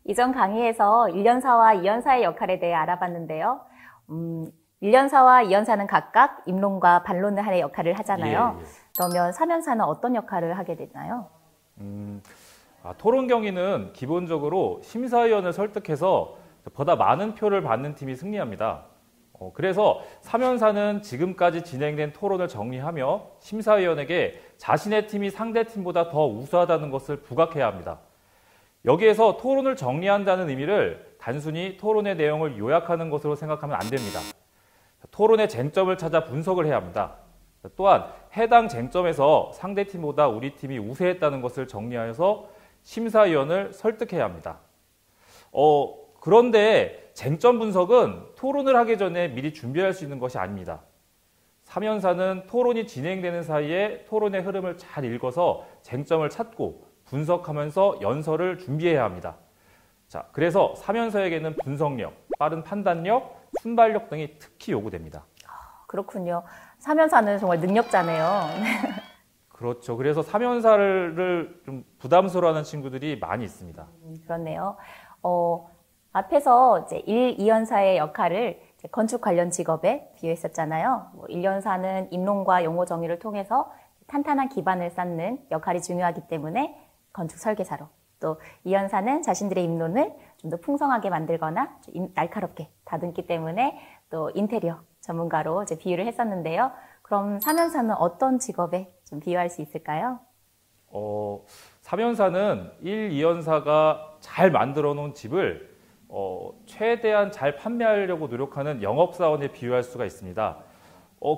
이전 강의에서 1연사와 2연사의 역할에 대해 알아봤는데요. 1연사와 2연사는 각각 입론과 반론을 하는 역할을 하잖아요. 그러면 3연사는 어떤 역할을 하게 되나요? 토론 경위는 기본적으로 심사위원을 설득해서 보다 많은 표를 받는 팀이 승리합니다. 그래서 3연사는 지금까지 진행된 토론을 정리하며 심사위원에게 자신의 팀이 상대 팀보다 더 우수하다는 것을 부각해야 합니다. 여기에서 토론을 정리한다는 의미를 단순히 토론의 내용을 요약하는 것으로 생각하면 안 됩니다. 토론의 쟁점을 찾아 분석을 해야 합니다. 또한 해당 쟁점에서 상대 팀보다 우리 팀이 우세했다는 것을 정리하여서 심사위원을 설득해야 합니다. 그런데 쟁점 분석은 토론을 하기 전에 미리 준비할 수 있는 것이 아닙니다. 3연사는 토론이 진행되는 사이에 토론의 흐름을 잘 읽어서 쟁점을 찾고 분석하면서 연설을 준비해야 합니다. 자, 그래서 3연사에게는 분석력, 빠른 판단력, 순발력 등이 특히 요구됩니다. 그렇군요. 3연사는 정말 능력자네요. 그렇죠. 그래서 3연사를 좀 부담스러워하는 친구들이 많이 있습니다. 그렇네요. 앞에서 이제 1, 2연사의 역할을 이제 건축 관련 직업에 비유했었잖아요. 1연사는 입론과 용어 정의를 통해서 탄탄한 기반을 쌓는 역할이 중요하기 때문에 건축 설계사로, 또 2연사는 자신들의 입론을 좀 더 풍성하게 만들거나 좀 날카롭게 다듬기 때문에 또 인테리어 전문가로 이제 비유를 했었는데요. 그럼 3연사는 어떤 직업에 좀 비유할 수 있을까요? 3연사는 1, 2연사가 잘 만들어 놓은 집을 최대한 잘 판매하려고 노력하는 영업사원에 비유할 수가 있습니다.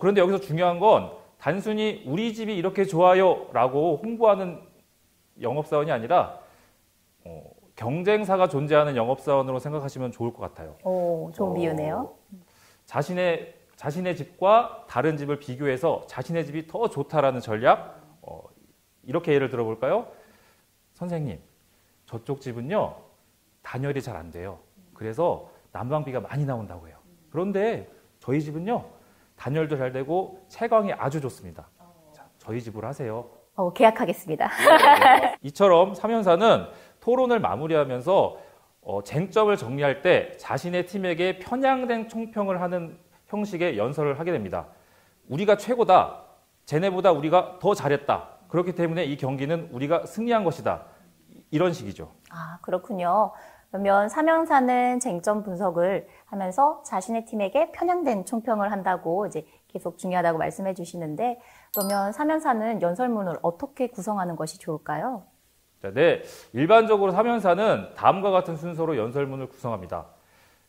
그런데 여기서 중요한 건 단순히 우리 집이 이렇게 좋아요 라고 홍보하는 영업사원이 아니라 경쟁사가 존재하는 영업사원으로 생각하시면 좋을 것 같아요. 좋은 비유네요. 자신의 집과 다른 집을 비교해서 자신의 집이 더 좋다라는 전략, 이렇게 예를 들어볼까요? 선생님, 저쪽 집은요 단열이 잘 안 돼요. 그래서 난방비가 많이 나온다고 해요. 그런데 저희 집은요 단열도 잘 되고 채광이 아주 좋습니다. 자, 저희 집으로 하세요. 계약하겠습니다. 이처럼 3연사는 토론을 마무리하면서 쟁점을 정리할 때 자신의 팀에게 편향된 총평을 하는 형식의 연설을 하게 됩니다. 우리가 최고다. 쟤네보다 우리가 더 잘했다. 그렇기 때문에 이 경기는 우리가 승리한 것이다. 이런 식이죠. 그렇군요. 그러면 3연사는 쟁점 분석을 하면서 자신의 팀에게 편향된 총평을 한다고 이제 계속 중요하다고 말씀해 주시는데, 그러면 3연사는 연설문을 어떻게 구성하는 것이 좋을까요? 네, 일반적으로 3연사는 다음과 같은 순서로 연설문을 구성합니다.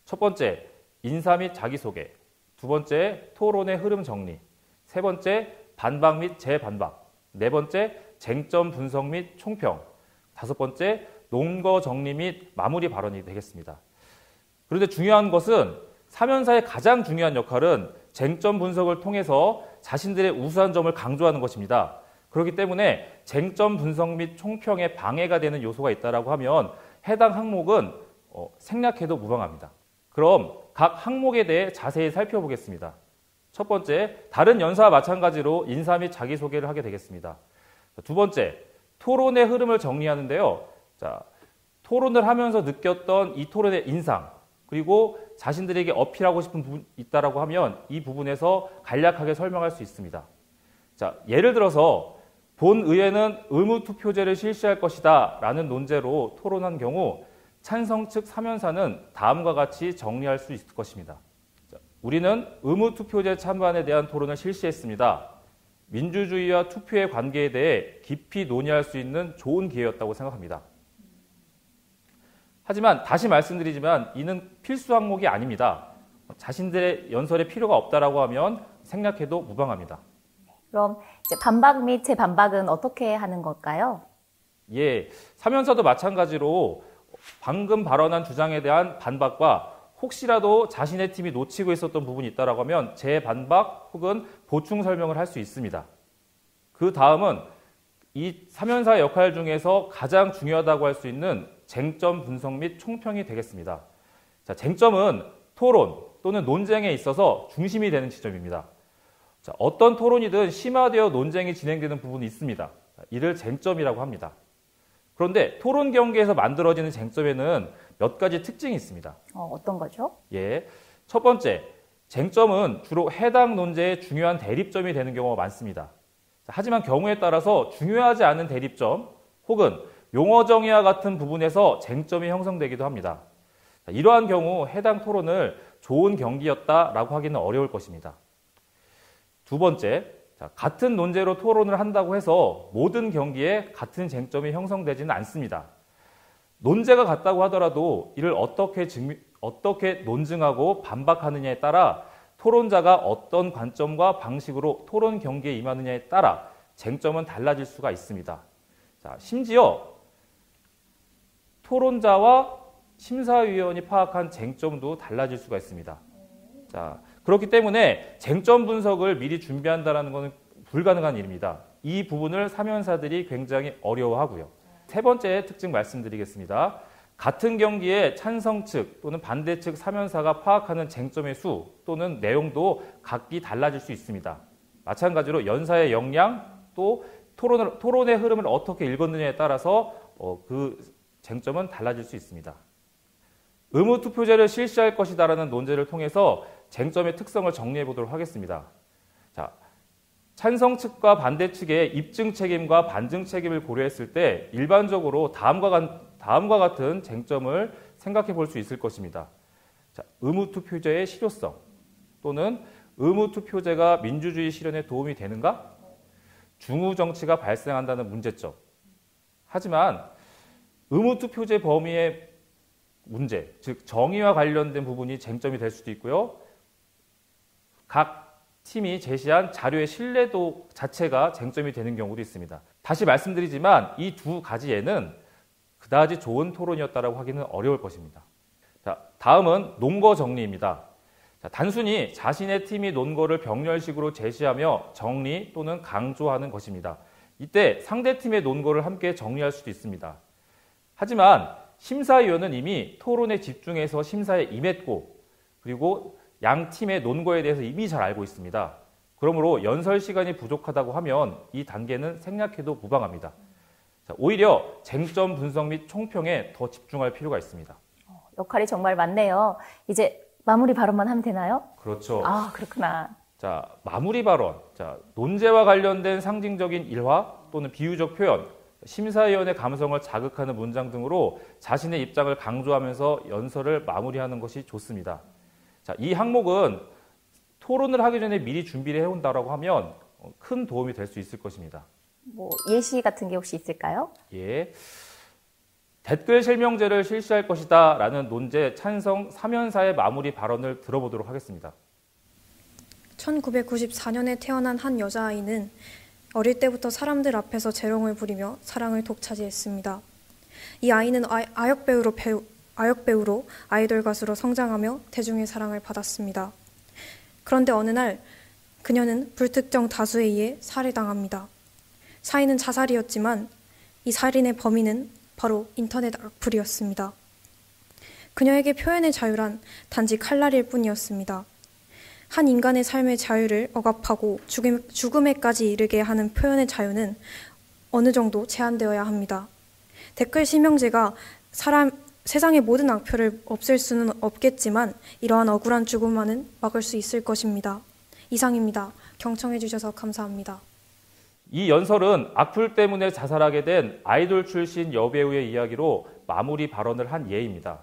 첫 번째, 인사 및 자기소개. 두 번째, 토론의 흐름 정리. 세 번째, 반박 및 재반박. 네 번째, 쟁점 분석 및 총평. 다섯 번째, 논거 정리 및 마무리 발언이 되겠습니다. 그런데 중요한 것은 3연사의 가장 중요한 역할은 쟁점 분석을 통해서 자신들의 우수한 점을 강조하는 것입니다. 그렇기 때문에 쟁점 분석 및 총평에 방해가 되는 요소가 있다고 하면 해당 항목은 생략해도 무방합니다. 그럼 각 항목에 대해 자세히 살펴보겠습니다. 첫 번째, 다른 연사와 마찬가지로 인사 및 자기소개를 하게 되겠습니다. 두 번째, 토론의 흐름을 정리하는데요. 자, 토론을 하면서 느꼈던 이 토론의 인상, 그리고 자신들에게 어필하고 싶은 부분이 있다고 하면 이 부분에서 간략하게 설명할 수 있습니다. 자, 예를 들어서 본 의회는 의무투표제를 실시할 것이다 라는 논제로 토론한 경우 찬성 측 3연사는 다음과 같이 정리할 수 있을 것입니다. 자, 우리는 의무투표제 찬반에 대한 토론을 실시했습니다. 민주주의와 투표의 관계에 대해 깊이 논의할 수 있는 좋은 기회였다고 생각합니다. 하지만 다시 말씀드리지만 이는 필수 항목이 아닙니다. 자신들의 연설에 필요가 없다라고 하면 생략해도 무방합니다. 그럼 이제 반박 및 재반박은 어떻게 하는 걸까요? 3연사도 마찬가지로 방금 발언한 주장에 대한 반박과 혹시라도 자신의 팀이 놓치고 있었던 부분이 있다고 하면 재반박 혹은 보충 설명을 할 수 있습니다. 그 다음은 이 3연사의 역할 중에서 가장 중요하다고 할 수 있는 쟁점 분석 및 총평이 되겠습니다. 자, 쟁점은 토론 또는 논쟁에 있어서 중심이 되는 지점입니다. 자, 어떤 토론이든 심화되어 논쟁이 진행되는 부분이 있습니다. 이를 쟁점이라고 합니다. 그런데 토론 경기에서 만들어지는 쟁점에는 몇 가지 특징이 있습니다. 어떤 거죠? 예. 첫 번째, 쟁점은 주로 해당 논제의 중요한 대립점이 되는 경우가 많습니다. 하지만 경우에 따라서 중요하지 않은 대립점 혹은 용어 정의와 같은 부분에서 쟁점이 형성되기도 합니다. 이러한 경우 해당 토론을 좋은 경기였다라고 하기는 어려울 것입니다. 두 번째, 같은 논제로 토론을 한다고 해서 모든 경기에 같은 쟁점이 형성되지는 않습니다. 논제가 같다고 하더라도 이를 어떻게 논증하고 반박하느냐에 따라 토론자가 어떤 관점과 방식으로 토론 경기에 임하느냐에 따라 쟁점은 달라질 수가 있습니다. 심지어 토론자와 심사위원이 파악한 쟁점도 달라질 수가 있습니다. 그렇기 때문에 쟁점 분석을 미리 준비한다는 것은 불가능한 일입니다. 이 부분을 사면사들이 굉장히 어려워하고요. 세 번째 특징 말씀드리겠습니다. 같은 경기에 찬성 측 또는 반대 측 사면사가 파악하는 쟁점의 수 또는 내용도 각기 달라질 수 있습니다. 마찬가지로 연사의 역량 또 토론의 흐름을 어떻게 읽었느냐에 따라서 그 쟁점은 달라질 수 있습니다. 의무투표제를 실시할 것이다라는 논제를 통해서 쟁점의 특성을 정리해 보도록 하겠습니다. 찬성 측과 반대 측의 입증 책임과 반증 책임을 고려했을 때 일반적으로 다음과 같은 쟁점을 생각해 볼 수 있을 것입니다. 의무투표제의 실효성 또는 의무투표제가 민주주의 실현에 도움이 되는가? 중우정치가 발생한다는 문제점. 하지만 의무투표제 범위의 문제, 즉 정의와 관련된 부분이 쟁점이 될 수도 있고요. 각 팀이 제시한 자료의 신뢰도 자체가 쟁점이 되는 경우도 있습니다. 다시 말씀드리지만 이 두 가지에는 그다지 좋은 토론이었다라고 하기는 어려울 것입니다. 다음은 논거 정리입니다. 단순히 자신의 팀이 논거를 병렬식으로 제시하며 정리 또는 강조하는 것입니다. 이때 상대팀의 논거를 함께 정리할 수도 있습니다. 하지만 심사위원은 이미 토론에 집중해서 심사에 임했고 그리고 양 팀의 논거에 대해서 이미 잘 알고 있습니다. 그러므로 연설 시간이 부족하다고 하면 이 단계는 생략해도 무방합니다. 오히려 쟁점 분석 및 총평에 더 집중할 필요가 있습니다. 역할이 정말 많네요. 이제 마무리 발언만 하면 되나요? 그렇죠. 그렇구나. 마무리 발언. 논제와 관련된 상징적인 일화 또는 비유적 표현, 심사위원의 감성을 자극하는 문장 등으로 자신의 입장을 강조하면서 연설을 마무리하는 것이 좋습니다. 이 항목은 토론을 하기 전에 미리 준비를 해온다고 하면 큰 도움이 될 수 있을 것입니다. 예시 같은 게 혹시 있을까요? 예. 댓글 실명제를 실시할 것이다 라는 논제 찬성 사면사의 마무리 발언을 들어보도록 하겠습니다. 1994년에 태어난 한 여자아이는 어릴 때부터 사람들 앞에서 재롱을 부리며 사랑을 독차지했습니다. 이 아이는 아역배우로 아이돌 가수로 성장하며 대중의 사랑을 받았습니다. 그런데 어느 날 그녀는 불특정 다수에 의해 살해당합니다. 사인은 자살이었지만 이 살인의 범인은 바로 인터넷 악플이었습니다. 그녀에게 표현의 자유란 단지 칼날일 뿐이었습니다. 한 인간의 삶의 자유를 억압하고 죽음에까지 이르게 하는 표현의 자유는 어느 정도 제한되어야 합니다. 댓글 실명제가 세상의 모든 악플을 없앨 수는 없겠지만 이러한 억울한 죽음만은 막을 수 있을 것입니다. 이상입니다. 경청해 주셔서 감사합니다. 이 연설은 악플 때문에 자살하게 된 아이돌 출신 여배우의 이야기로 마무리 발언을 한 예입니다.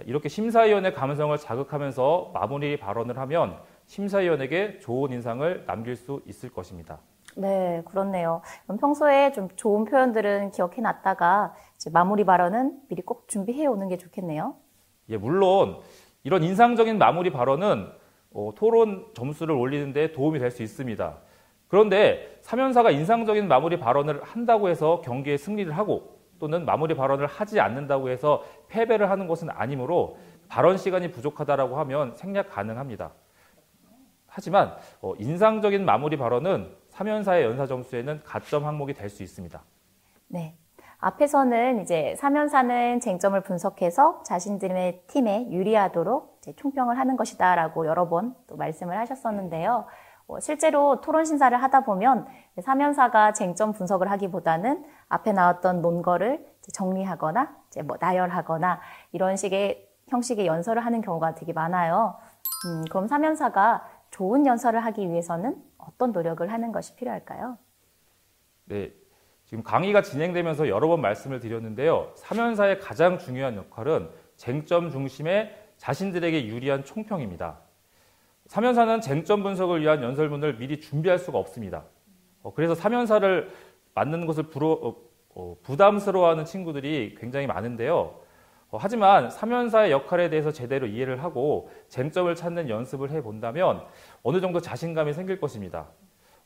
이렇게 심사위원의 감성을 자극하면서 마무리 발언을 하면 심사위원에게 좋은 인상을 남길 수 있을 것입니다. 네, 그렇네요. 그럼 평소에 좀 좋은 표현들은 기억해놨다가 이제 마무리 발언은 미리 꼭 준비해 오는 게 좋겠네요. 예, 물론 이런 인상적인 마무리 발언은 토론 점수를 올리는 데 도움이 될 수 있습니다. 그런데 사면사가 인상적인 마무리 발언을 한다고 해서 경기에 승리를 하고 또는 마무리 발언을 하지 않는다고 해서 패배를 하는 것은 아니므로 발언 시간이 부족하다라고 하면 생략 가능합니다. 하지만 인상적인 마무리 발언은 사면사의 연사 점수에는 가점 항목이 될 수 있습니다. 네. 앞에서는 이제 사면사는 쟁점을 분석해서 자신들의 팀에 유리하도록 이제 총평을 하는 것이다라고 여러 번 또 말씀을 하셨었는데요. 실제로 토론 심사를 하다 보면 사면사가 쟁점 분석을 하기보다는 앞에 나왔던 논거를 정리하거나 이제 뭐 나열하거나 이런 식의 형식의 연설을 하는 경우가 되게 많아요. 그럼 사면사가 좋은 연설을 하기 위해서는 어떤 노력을 하는 것이 필요할까요? 네, 지금 강의가 진행되면서 여러 번 말씀을 드렸는데요. 사면사의 가장 중요한 역할은 쟁점 중심의 자신들에게 유리한 총평입니다. 사면사는 쟁점 분석을 위한 연설문을 미리 준비할 수가 없습니다. 그래서 사면사를 맡는 것을 부담스러워하는 친구들이 굉장히 많은데요. 하지만 사면사의 역할에 대해서 제대로 이해를 하고 쟁점을 찾는 연습을 해본다면 어느 정도 자신감이 생길 것입니다.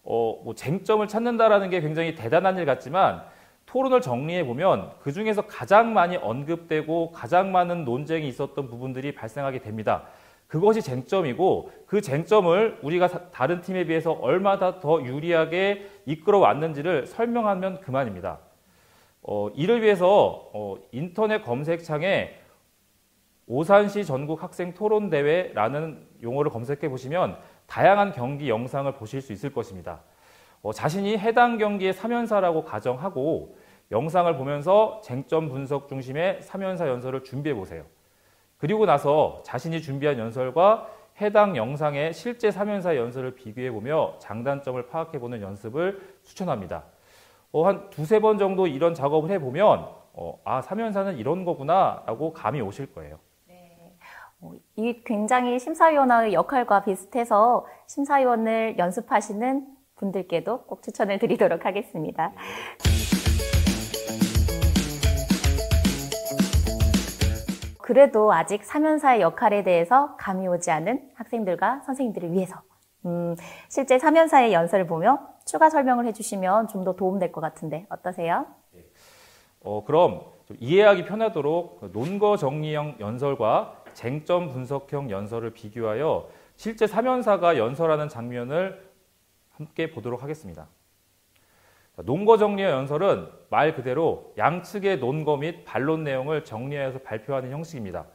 뭐 쟁점을 찾는다라는 게 굉장히 대단한 일 같지만 토론을 정리해보면 그 중에서 가장 많이 언급되고 가장 많은 논쟁이 있었던 부분들이 발생하게 됩니다. 그것이 쟁점이고 그 쟁점을 우리가 다른 팀에 비해서 얼마나 더 유리하게 이끌어 왔는지를 설명하면 그만입니다. 이를 위해서 인터넷 검색창에 오산시 전국 학생 토론대회라는 용어를 검색해 보시면 다양한 경기 영상을 보실 수 있을 것입니다. 자신이 해당 경기의 사면사라고 가정하고 영상을 보면서 쟁점 분석 중심의 사면사 연설을 준비해 보세요. 그리고 나서 자신이 준비한 연설과 해당 영상의 실제 사면사 연설을 비교해 보며 장단점을 파악해 보는 연습을 추천합니다. 한 두세 번 정도 이런 작업을 해보면 사면사는 이런 거구나 라고 감이 오실 거예요. 네. 이 굉장히 심사위원의 역할과 비슷해서 심사위원을 연습하시는 분들께도 꼭 추천을 드리도록 하겠습니다. 그래도 아직 사면사의 역할에 대해서 감이 오지 않은 학생들과 선생님들을 위해서 실제 사면사의 연설을 보며 추가 설명을 해주시면 좀 더 도움될 것 같은데 어떠세요? 그럼 좀 이해하기 편하도록 논거 정리형 연설과 쟁점 분석형 연설을 비교하여 실제 사면사가 연설하는 장면을 함께 보도록 하겠습니다. 논거 정리형 연설은 말 그대로 양측의 논거 및 반론 내용을 정리하여서 발표하는 형식입니다.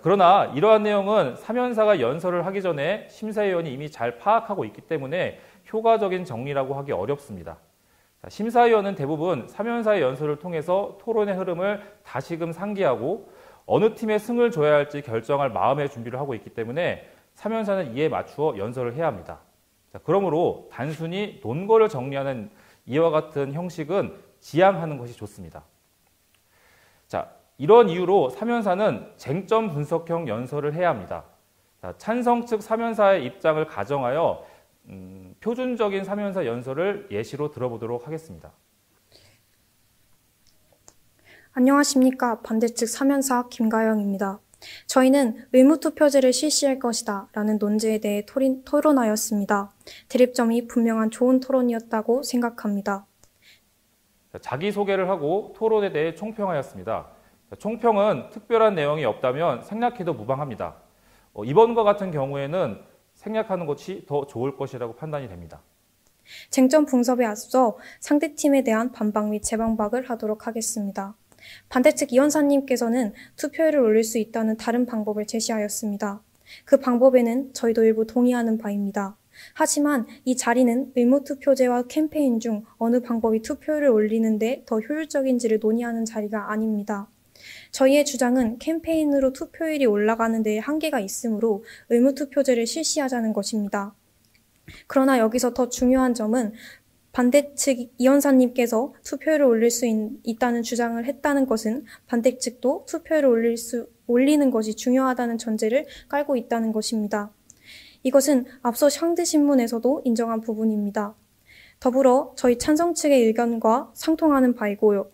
그러나 이러한 내용은 사면사가 연설을 하기 전에 심사위원이 이미 잘 파악하고 있기 때문에 효과적인 정리라고 하기 어렵습니다. 심사위원은 대부분 사면사의 연설을 통해서 토론의 흐름을 다시금 상기하고 어느 팀에 승을 줘야 할지 결정할 마음의 준비를 하고 있기 때문에 사면사는 이에 맞추어 연설을 해야 합니다. 그러므로 단순히 논거를 정리하는 이와 같은 형식은 지양하는 것이 좋습니다. 이런 이유로 사면사는 쟁점 분석형 연설을 해야 합니다. 찬성 측 사면사의 입장을 가정하여 표준적인 사면사 연설을 예시로 들어보도록 하겠습니다. 안녕하십니까. 반대측 사면사 김가영입니다. 저희는 의무투표제를 실시할 것이다 라는 논제에 대해 토론하였습니다. 대립점이 분명한 좋은 토론이었다고 생각합니다. 자기소개를 하고 토론에 대해 총평하였습니다. 총평은 특별한 내용이 없다면 생략해도 무방합니다. 이번과 같은 경우에는 생략하는 것이 더 좋을 것이라고 판단이 됩니다. 쟁점 분석에 앞서 상대팀에 대한 반박 및 재반박을 하도록 하겠습니다. 반대측 이원사님께서는 투표율을 올릴 수 있다는 다른 방법을 제시하였습니다. 그 방법에는 저희도 일부 동의하는 바입니다. 하지만 이 자리는 의무투표제와 캠페인 중 어느 방법이 투표율을 올리는 데 더 효율적인지를 논의하는 자리가 아닙니다. 저희의 주장은 캠페인으로 투표율이 올라가는 데에 한계가 있으므로 의무투표제를 실시하자는 것입니다. 그러나 여기서 더 중요한 점은 반대측 이원사님께서 투표율을 올릴 수 있다는 주장을 했다는 것은 반대측도 투표율을 올리는 것이 중요하다는 전제를 깔고 있다는 것입니다. 이것은 앞서 상대신문에서도 인정한 부분입니다. 더불어 저희 찬성 측의 의견과 상통하는 바이고요.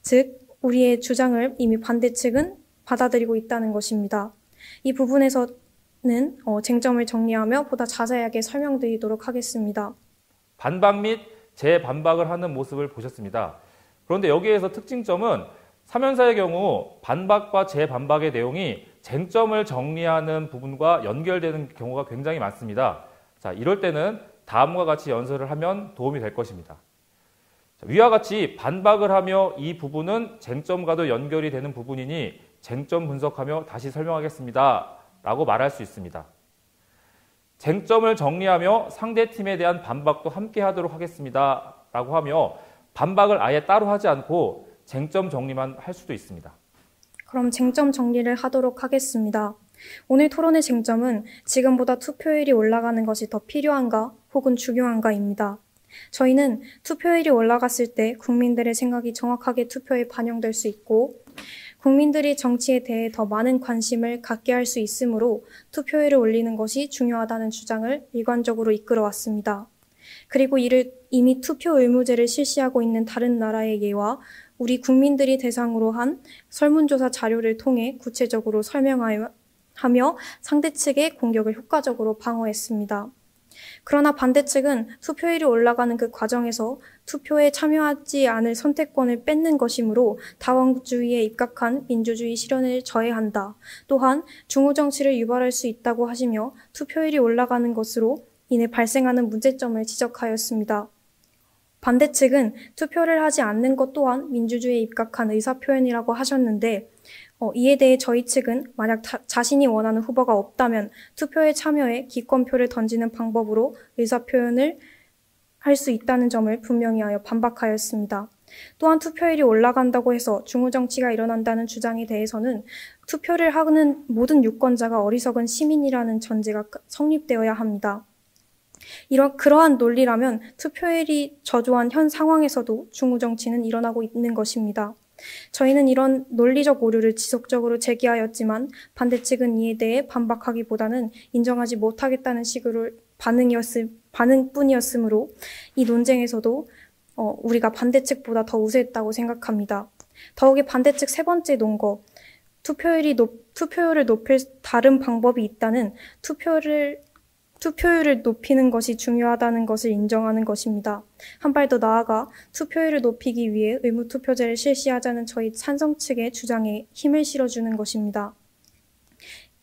즉 우리의 주장을 이미 반대측은 받아들이고 있다는 것입니다. 이 부분에서는 쟁점을 정리하며 보다 자세하게 설명드리도록 하겠습니다. 반박 및 재반박을 하는 모습을 보셨습니다. 그런데 여기에서 특징점은 사면사의 경우 반박과 재반박의 내용이 쟁점을 정리하는 부분과 연결되는 경우가 굉장히 많습니다. 이럴 때는 다음과 같이 연설을 하면 도움이 될 것입니다. 위와 같이 반박을 하며 이 부분은 쟁점과도 연결이 되는 부분이니 쟁점 분석하며 다시 설명하겠습니다 라고 말할 수 있습니다. 쟁점을 정리하며 상대팀에 대한 반박도 함께 하도록 하겠습니다 라고 하며 반박을 아예 따로 하지 않고 쟁점 정리만 할 수도 있습니다. 그럼 쟁점 정리를 하도록 하겠습니다. 오늘 토론의 쟁점은 지금보다 투표율이 올라가는 것이 더 필요한가 혹은 중요한가입니다. 저희는 투표율이 올라갔을 때 국민들의 생각이 정확하게 투표에 반영될 수 있고 국민들이 정치에 대해 더 많은 관심을 갖게 할 수 있으므로 투표율을 올리는 것이 중요하다는 주장을 일관적으로 이끌어왔습니다. 그리고 이를 이미 투표 의무제를 실시하고 있는 다른 나라의 예와 우리 국민들이 대상으로 한 설문조사 자료를 통해 구체적으로 설명하며 상대 측의 공격을 효과적으로 방어했습니다. 그러나 반대측은 투표율이 올라가는 그 과정에서 투표에 참여하지 않을 선택권을 뺏는 것이므로 다원주의에 입각한 민주주의 실현을 저해한다. 또한 중우정치를 유발할 수 있다고 하시며 투표율이 올라가는 것으로 인해 발생하는 문제점을 지적하였습니다. 반대측은 투표를 하지 않는 것 또한 민주주의에 입각한 의사표현이라고 하셨는데 이에 대해 저희 측은 만약 자신이 원하는 후보가 없다면 투표에 참여해 기권표를 던지는 방법으로 의사표현을 할 수 있다는 점을 분명히 하여 반박하였습니다. 또한 투표율이 올라간다고 해서 중우정치가 일어난다는 주장에 대해서는 투표를 하는 모든 유권자가 어리석은 시민이라는 전제가 성립되어야 합니다. 그러한 논리라면 투표율이 저조한 현 상황에서도 중우정치는 일어나고 있는 것입니다. 저희는 이런 논리적 오류를 지속적으로 제기하였지만 반대측은 이에 대해 반박하기보다는 인정하지 못하겠다는 식으로 반응뿐이었으므로 이 논쟁에서도 우리가 반대측보다 더 우세했다고 생각합니다. 더욱이 반대측 세 번째 논거, 투표율을 높일 다른 방법이 있다는 투표율을 높이는 것이 중요하다는 것을 인정하는 것입니다. 한 발 더 나아가 투표율을 높이기 위해 의무투표제를 실시하자는 저희 찬성 측의 주장에 힘을 실어주는 것입니다.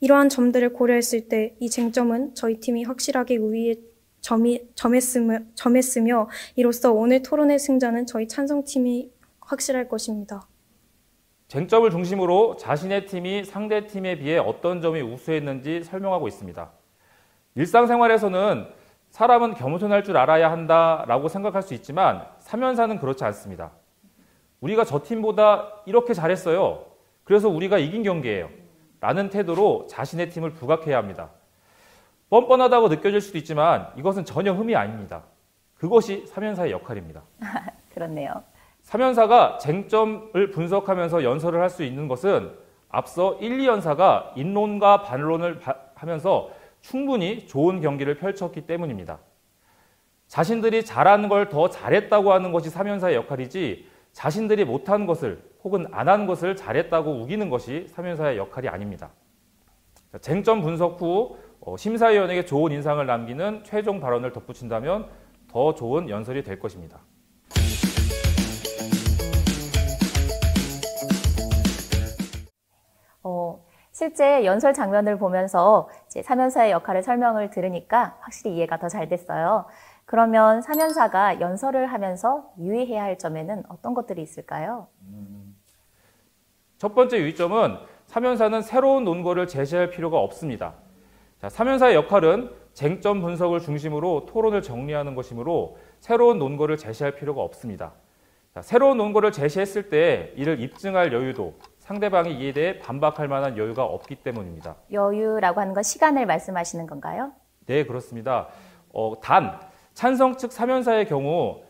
이러한 점들을 고려했을 때 이 쟁점은 저희 팀이 확실하게 우위에 점했으며 이로써 오늘 토론의 승자는 저희 찬성팀이 확실할 것입니다. 쟁점을 중심으로 자신의 팀이 상대 팀에 비해 어떤 점이 우수했는지 설명하고 있습니다. 일상생활에서는 사람은 겸손할 줄 알아야 한다라고 생각할 수 있지만 사면사는 그렇지 않습니다. 우리가 저 팀보다 이렇게 잘했어요. 그래서 우리가 이긴 경기예요. 라는 태도로 자신의 팀을 부각해야 합니다. 뻔뻔하다고 느껴질 수도 있지만 이것은 전혀 흠이 아닙니다. 그것이 사면사의 역할입니다. 그렇네요. 사면사가 쟁점을 분석하면서 연설을 할 수 있는 것은 앞서 1, 2연사가 인론과 반론을 하면서 충분히 좋은 경기를 펼쳤기 때문입니다. 자신들이 잘하는 걸 더 잘했다고 하는 것이 사면사의 역할이지 자신들이 못한 것을 혹은 안 한 것을 잘했다고 우기는 것이 사면사의 역할이 아닙니다. 쟁점 분석 후 심사위원에게 좋은 인상을 남기는 최종 발언을 덧붙인다면 더 좋은 연설이 될 것입니다. 실제 연설 장면을 보면서 이제 사면사의 역할을 설명을 들으니까 확실히 이해가 더 잘 됐어요. 그러면 사면사가 연설을 하면서 유의해야 할 점에는 어떤 것들이 있을까요? 첫 번째 유의점은 사면사는 새로운 논거를 제시할 필요가 없습니다. 사면사의 역할은 쟁점 분석을 중심으로 토론을 정리하는 것이므로 새로운 논거를 제시할 필요가 없습니다. 새로운 논거를 제시했을 때 이를 입증할 여유도 상대방이 이에 대해 반박할 만한 여유가 없기 때문입니다. 여유라고 하는 건 시간을 말씀하시는 건가요? 네, 그렇습니다. 단 찬성 측 사면사의 경우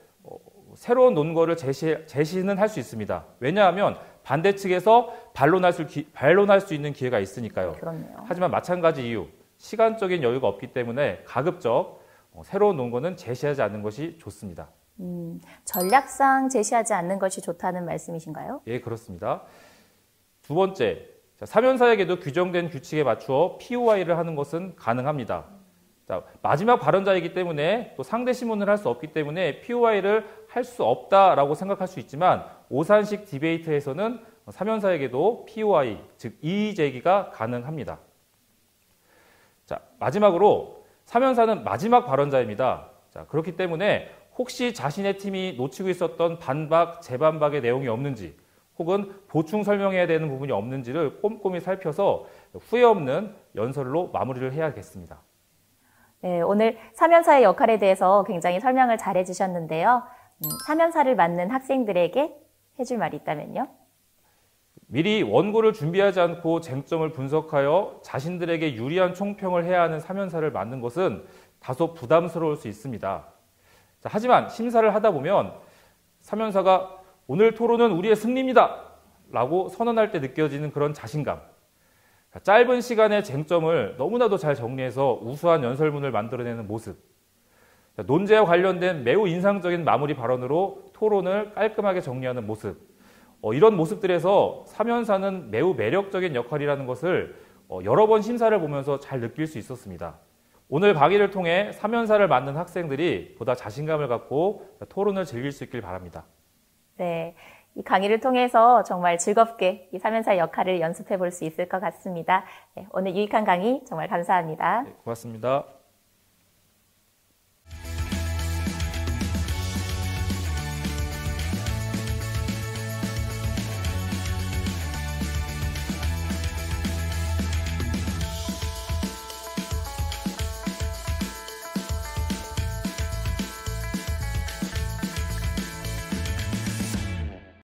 새로운 논거를 제시는 할 수 있습니다. 왜냐하면 반대 측에서 반론할 수 있는 기회가 있으니까요. 그렇네요. 하지만 마찬가지 이유, 시간적인 여유가 없기 때문에 가급적 새로운 논거는 제시하지 않는 것이 좋습니다. 전략상 제시하지 않는 것이 좋다는 말씀이신가요? 예, 그렇습니다. 두 번째, 사면사에게도 규정된 규칙에 맞추어 POI를 하는 것은 가능합니다. 마지막 발언자이기 때문에 또 상대 신문을 할 수 없기 때문에 POI를 할 수 없다라고 생각할 수 있지만 오산식 디베이트에서는 사면사에게도 POI, 즉 이의 제기가 가능합니다. 마지막으로 사면사는 마지막 발언자입니다. 그렇기 때문에 혹시 자신의 팀이 놓치고 있었던 반박, 재반박의 내용이 없는지 혹은 보충 설명해야 되는 부분이 없는지를 꼼꼼히 살펴서 후회 없는 연설로 마무리를 해야겠습니다. 네, 오늘 사면사의 역할에 대해서 굉장히 설명을 잘 해주셨는데요. 사면사를 맡는 학생들에게 해줄 말이 있다면요? 미리 원고를 준비하지 않고 쟁점을 분석하여 자신들에게 유리한 총평을 해야 하는 사면사를 맡는 것은 다소 부담스러울 수 있습니다. 자, 하지만 심사를 하다 보면 사면사가 오늘 토론은 우리의 승리입니다 라고 선언할 때 느껴지는 그런 자신감, 짧은 시간에 쟁점을 너무나도 잘 정리해서 우수한 연설문을 만들어내는 모습, 논제와 관련된 매우 인상적인 마무리 발언으로 토론을 깔끔하게 정리하는 모습, 이런 모습들에서 사면사는 매우 매력적인 역할이라는 것을 여러 번 심사를 보면서 잘 느낄 수 있었습니다. 오늘 강의를 통해 사면사를 맡는 학생들이 보다 자신감을 갖고 토론을 즐길 수 있길 바랍니다. 네, 이 강의를 통해서 정말 즐겁게 이 사면사 역할을 연습해 볼 수 있을 것 같습니다. 네, 오늘 유익한 강의 정말 감사합니다. 네, 고맙습니다.